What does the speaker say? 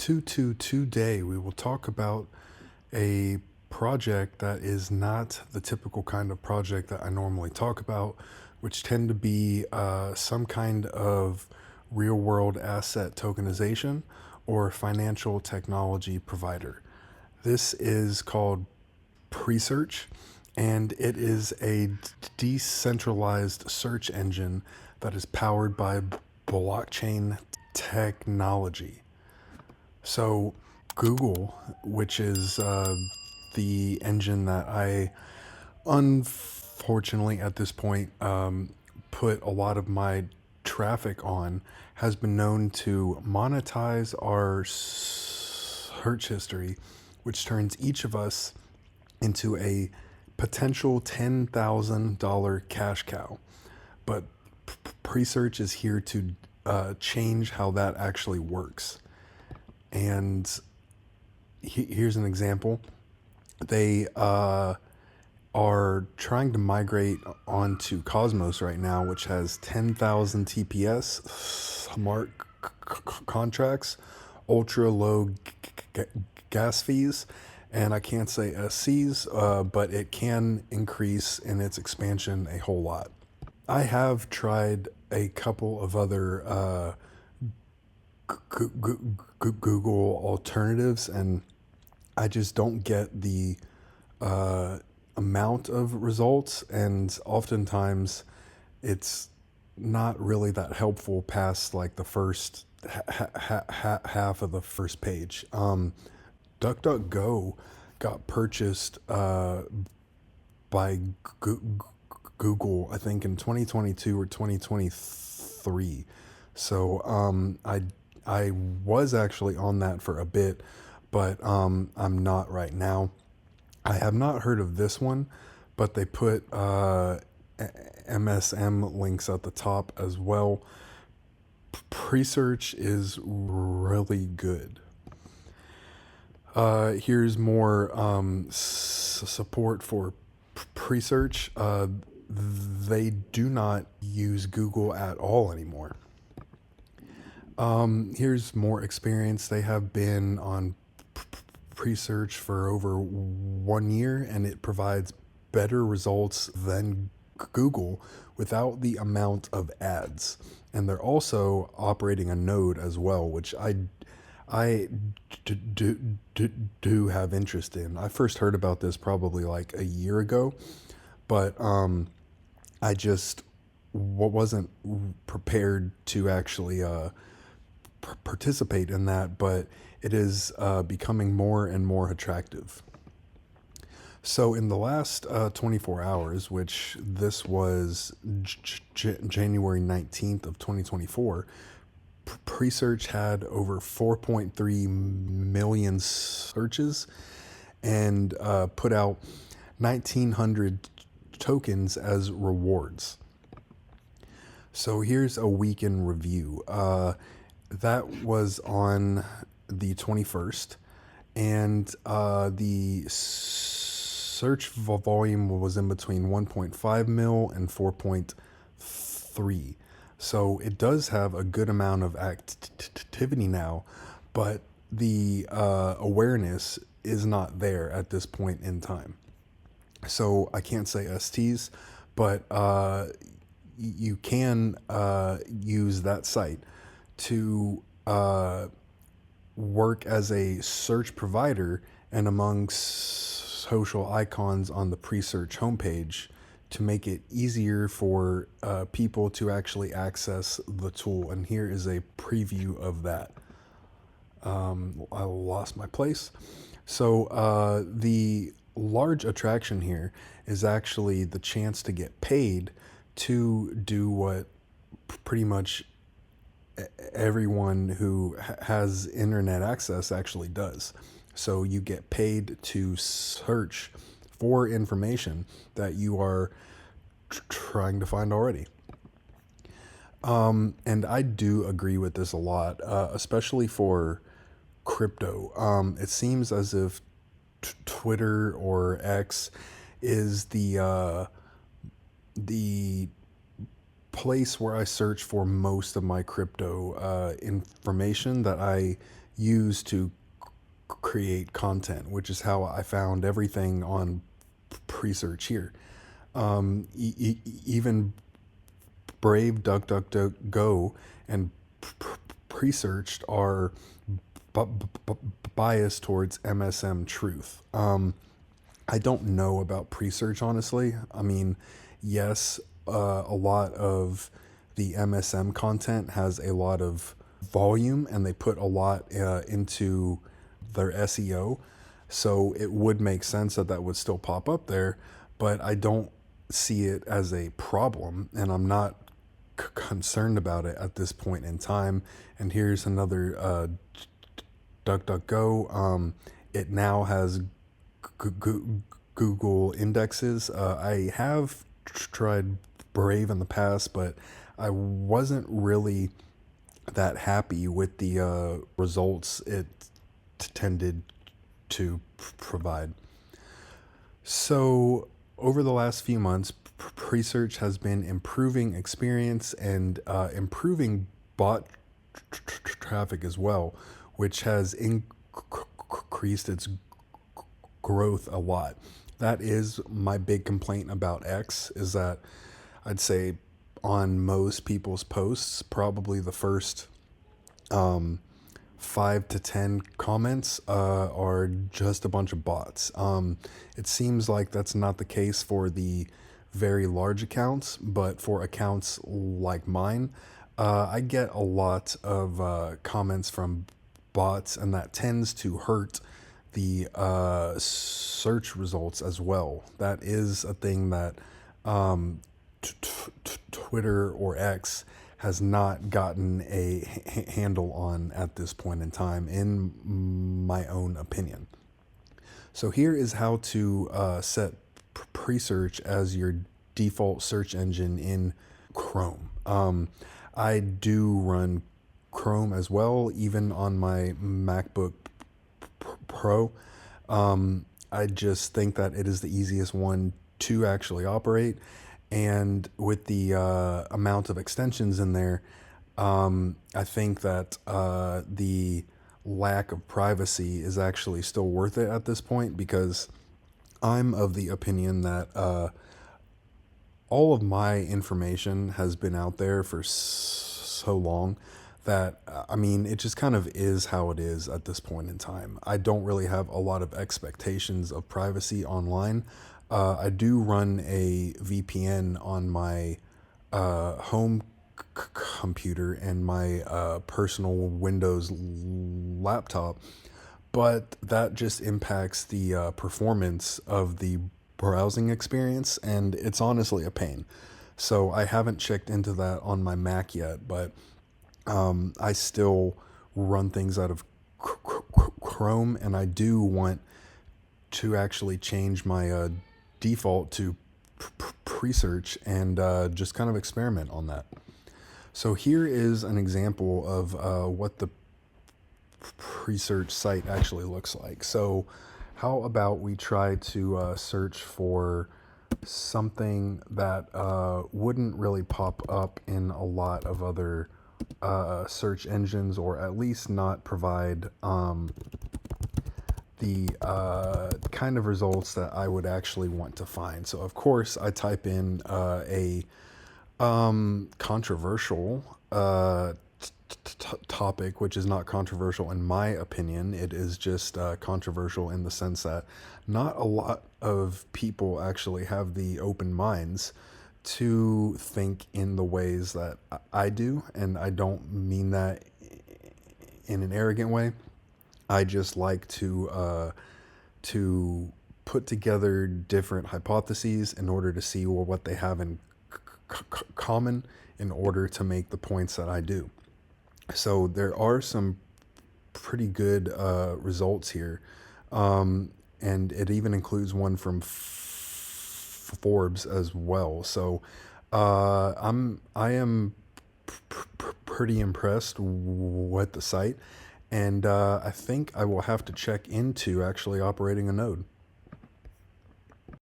Today we will talk about a project that is not the typical kind of project that I normally talk about, which tend to be some kind of real world asset tokenization or financial technology provider. This is called Presearch, and it is a decentralized search engine that is powered by blockchain technology. So, Google, which is the engine that I unfortunately at this point put a lot of my traffic on, has been known to monetize our search history, which turns each of us into a potential $10,000 cash cow. But Presearch is here to change how that actually works. And here's an example. They are trying to migrate onto Cosmos right now, which has 10,000 TPS, smart contracts, ultra low gas fees, and I can't say SCs, but it can increase in its expansion a whole lot. I have tried a couple of other Google alternatives, and I just don't get the amount of results, and oftentimes it's not really that helpful past like the first half of the first page. DuckDuckGo got purchased by Google, I think in 2022 or 2023. So I was actually on that for a bit, but I'm not right now. I have not heard of this one, but they put MSM links at the top as well. Presearch is really good. Here's more support for Presearch. They do not use Google at all anymore. Here's more experience. They have been on Presearch for over 1 year, and it provides better results than Google without the amount of ads. And they're also operating a node as well, which I do have interest in. I first heard about this probably like a year ago, but I just wasn't prepared to actually participate in that, but it is becoming more and more attractive. So in the last 24 hours, which this was January 19th of 2024, Presearch had over 4.3 million searches and put out 1,900 tokens as rewards. So here's a week in review. That was on the 21st, and the search volume was in between 1.5 mil and 4.3. So it does have a good amount of activity now, but the awareness is not there at this point in time. So I can't say STs, but you can use that site to work as a search provider and among social icons on the Presearch homepage to make it easier for people to actually access the tool. And here is a preview of that. I lost my place. So the large attraction here is actually the chance to get paid to do what pretty much everyone who has internet access actually does. So you get paid to search for information that you are trying to find already. And I do agree with this a lot, especially for crypto. It seems as if Twitter or X is the place where I search for most of my crypto information that I use to create content, which is how I found everything on Presearch here. Even Brave DuckDuckGo and Presearched are biased towards MSM truth. I don't know about Presearch, honestly. I mean, yes, a lot of the MSM content has a lot of volume and they put a lot into their SEO. So it would make sense that that would still pop up there, but I don't see it as a problem and I'm not concerned about it at this point in time. And here's another DuckDuckGo. It now has Google indexes. I have tried Brave in the past, but I wasn't really that happy with the results it tended to provide. So, over the last few months, Presearch has been improving experience and improving bot traffic as well, which has increased its growth a lot. That is my big complaint about X, is that I'd say on most people's posts, probably the first 5 to 10 comments are just a bunch of bots. It seems like that's not the case for the very large accounts, but for accounts like mine, I get a lot of comments from bots, and that tends to hurt the search results as well. That is a thing that Twitter or X has not gotten a handle on at this point in time, in my own opinion. So here is how to set Presearch as your default search engine in Chrome. I do run Chrome as well, even on my MacBook Pro. I just think that it is the easiest one to actually operate. And with the amount of extensions in there, I think that the lack of privacy is actually still worth it at this point, because I'm of the opinion that all of my information has been out there for so long that, I mean, it just kind of is how it is at this point in time. I don't really have a lot of expectations of privacy online. I do run a VPN on my home computer and my personal Windows laptop, but that just impacts the performance of the browsing experience, and it's honestly a pain. So I haven't checked into that on my Mac yet, but I still run things out of Chrome, and I do want to actually change my default to Presearch and just kind of experiment on that. So here is an example of what the Presearch site actually looks like. So how about we try to search for something that wouldn't really pop up in a lot of other search engines, or at least not provide the kind of results that I would actually want to find. So of course I type in a controversial topic, which is not controversial in my opinion. It is just controversial in the sense that not a lot of people actually have the open minds to think in the ways that I do, and I don't mean that in an arrogant way. I just like to put together different hypotheses in order to see what they have in common in order to make the points that I do. So there are some pretty good results here, and it even includes one from Forbes as well. So I am pretty impressed with the site, and I think I will have to check into actually operating a node.